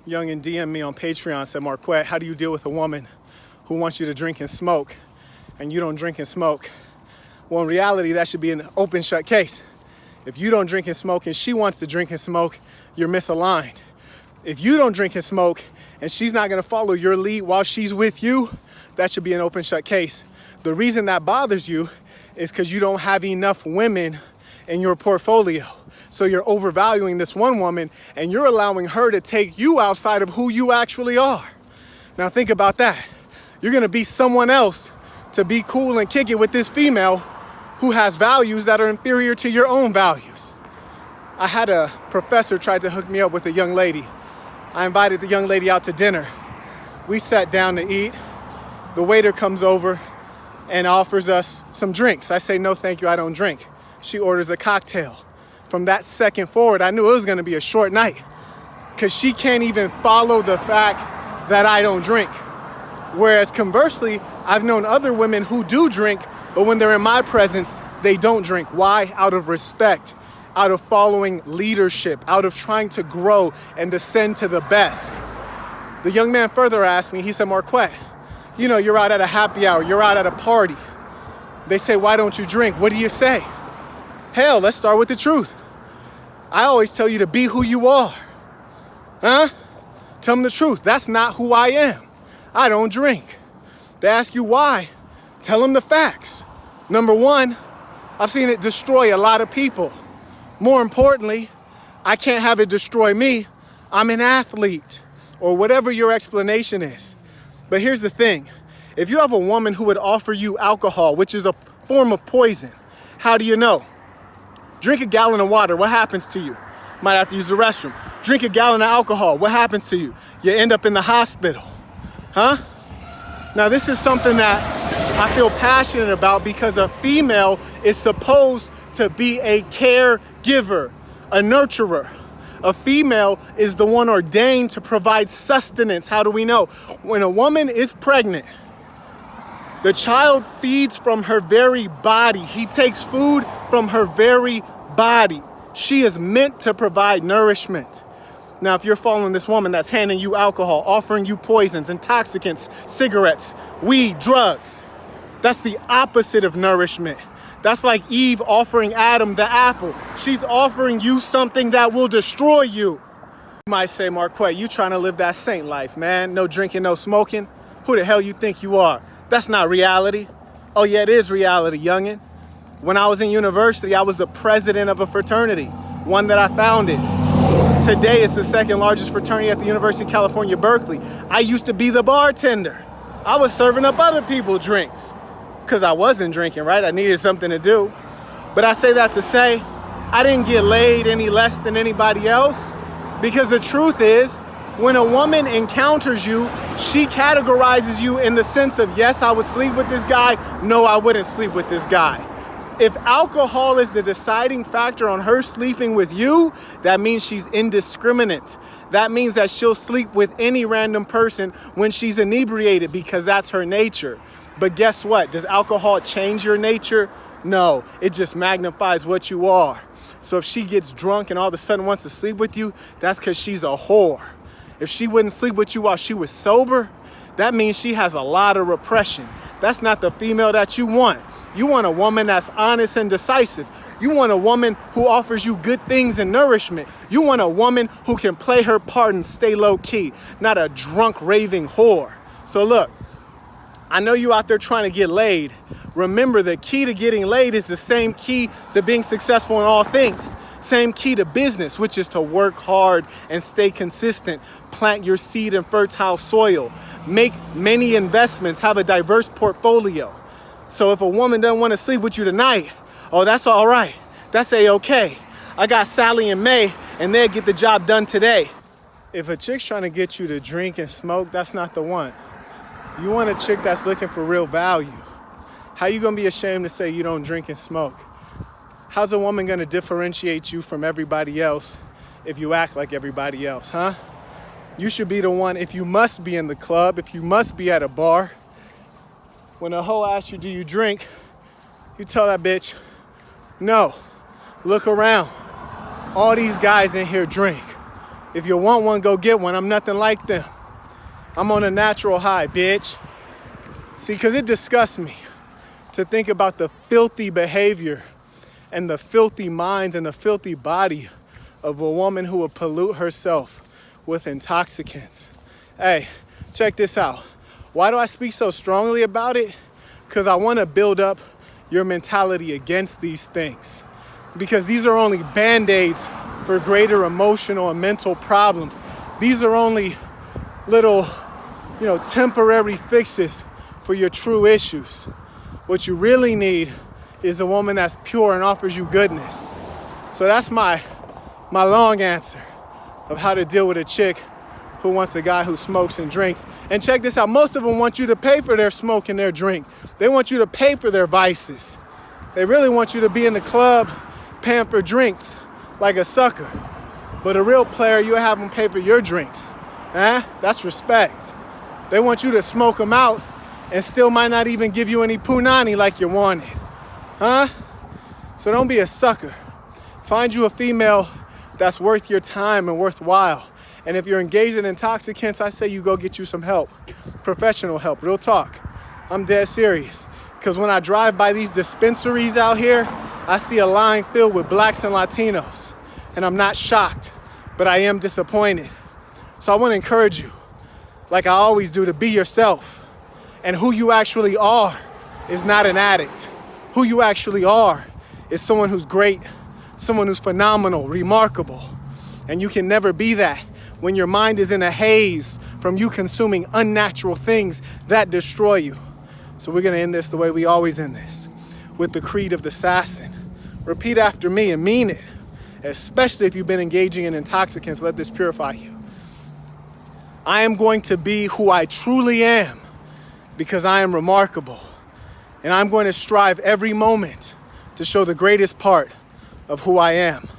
young and DM me on Patreon, said, Marquette, how do you deal with a woman who wants you to drink and smoke and you don't drink and smoke? Well, in reality, that should be an open shut case. If you don't drink and smoke and she wants to drink and smoke, you're misaligned. If you don't drink and smoke and she's not gonna follow your lead while she's with you, that should be an open shut case. The reason that bothers you is because you don't have enough women in your portfolio. So you're overvaluing this one woman and you're allowing her to take you outside of who you actually are. Now think about that. You're gonna be someone else to be cool and kick it with this female who has values that are inferior to your own values. I had a professor try to hook me up with a young lady. I invited the young lady out to dinner. We sat down to eat. The waiter comes over and offers us some drinks. I say, no, thank you, I don't drink. She orders a cocktail. From that second forward, I knew it was gonna be a short night because she can't even follow the fact that I don't drink. Whereas conversely, I've known other women who do drink, but when they're in my presence, they don't drink. Why? Out of respect, out of following leadership, out of trying to grow and descend to the best. The young man further asked me, he said, Marquette, you know, you're out at a happy hour, you're out at a party. They say, why don't you drink? What do you say? Hell, let's start with the truth. I always tell you to be who you are. Huh? Tell them the truth. That's not who I am. I don't drink. They ask you why. Tell them the facts. Number one, I've seen it destroy a lot of people. More importantly, I can't have it destroy me. I'm an athlete, or whatever your explanation is. But here's the thing. If you have a woman who would offer you alcohol, which is a form of poison, how do you know? Drink a gallon of water, what happens to you? Might have to use the restroom. Drink a gallon of alcohol, what happens to you? You end up in the hospital, huh? Now this is something that I feel passionate about because a female is supposed to be a caregiver, a nurturer. A female is the one ordained to provide sustenance. How do we know? When a woman is pregnant, the child feeds from her very body. He takes food from her very body. She is meant to provide nourishment. Now, if you're following this woman that's handing you alcohol, offering you poisons, intoxicants, cigarettes, weed, drugs, that's the opposite of nourishment. That's like Eve offering Adam the apple. She's offering you something that will destroy you. You might say, Marquette, you trying to live that saint life, man. No drinking, no smoking. Who the hell you think you are? That's not reality. Oh yeah, it is reality, youngin'. When I was in university, I was the president of a fraternity, one that I founded. Today, it's the second largest fraternity at the University of California, Berkeley. I used to be the bartender. I was serving up other people drinks because I wasn't drinking, right? I needed something to do. But I say that to say, I didn't get laid any less than anybody else because the truth is, when a woman encounters you, she categorizes you in the sense of, yes, I would sleep with this guy. No, I wouldn't sleep with this guy. If alcohol is the deciding factor on her sleeping with you, that means she's indiscriminate. That means that she'll sleep with any random person when she's inebriated because that's her nature. But guess what? Does alcohol change your nature? No, it just magnifies what you are. So if she gets drunk and all of a sudden wants to sleep with you, that's because she's a whore. If she wouldn't sleep with you while she was sober, that means she has a lot of repression. That's not the female that you want. You want a woman that's honest and decisive. You want a woman who offers you good things and nourishment. You want a woman who can play her part and stay low key, not a drunk, raving whore. So look, I know you out there trying to get laid. Remember, the key to getting laid is the same key to being successful in all things. Same key to business, which is to work hard and stay consistent. Plant your seed in fertile soil. Make many investments. Have a diverse portfolio. So if a woman doesn't want to sleep with you tonight, oh, that's all right. That's A-okay. I got Sally and May, and they'll get the job done today. If a chick's trying to get you to drink and smoke, that's not the one. You want a chick that's looking for real value. How you gonna be ashamed to say you don't drink and smoke? How's a woman gonna differentiate you from everybody else if you act like everybody else, huh? You should be the one, if you must be in the club, if you must be at a bar, when a hoe asks you, do you drink? You tell that bitch, no. Look around. All these guys in here drink. If you want one, go get one. I'm nothing like them. I'm on a natural high, bitch. See, because it disgusts me to think about the filthy behavior and the filthy minds and the filthy body of a woman who would pollute herself with intoxicants. Hey, check this out. Why do I speak so strongly about it? Because I want to build up your mentality against these things. Because these are only band-aids for greater emotional and mental problems. These are only little, temporary fixes for your true issues. What you really need is a woman that's pure and offers you goodness. So that's my long answer of how to deal with a chick who wants a guy who smokes and drinks. And check this out, most of them want you to pay for their smoke and their drink. They want you to pay for their vices. They really want you to be in the club paying for drinks like a sucker. But a real player, you have them pay for your drinks. That's respect. They want you to smoke them out and still might not even give you any punani like you wanted. So don't be a sucker. Find you a female that's worth your time and worthwhile. And if you're engaged in intoxicants, I say you go get you some help. Professional help, real talk. I'm dead serious. Because when I drive by these dispensaries out here, I see a line filled with blacks and Latinos. And I'm not shocked, but I am disappointed. So I want to encourage you, like I always do, to be yourself. And who you actually are is not an addict. Who you actually are is someone who's great, someone who's phenomenal, remarkable. And you can never be that when your mind is in a haze from you consuming unnatural things that destroy you. So we're going to end this the way we always end this, with the creed of the assassin. Repeat after me and mean it, especially if you've been engaging in intoxicants. Let this purify you. I am going to be who I truly am because I am remarkable. And I'm going to strive every moment to show the greatest part of who I am.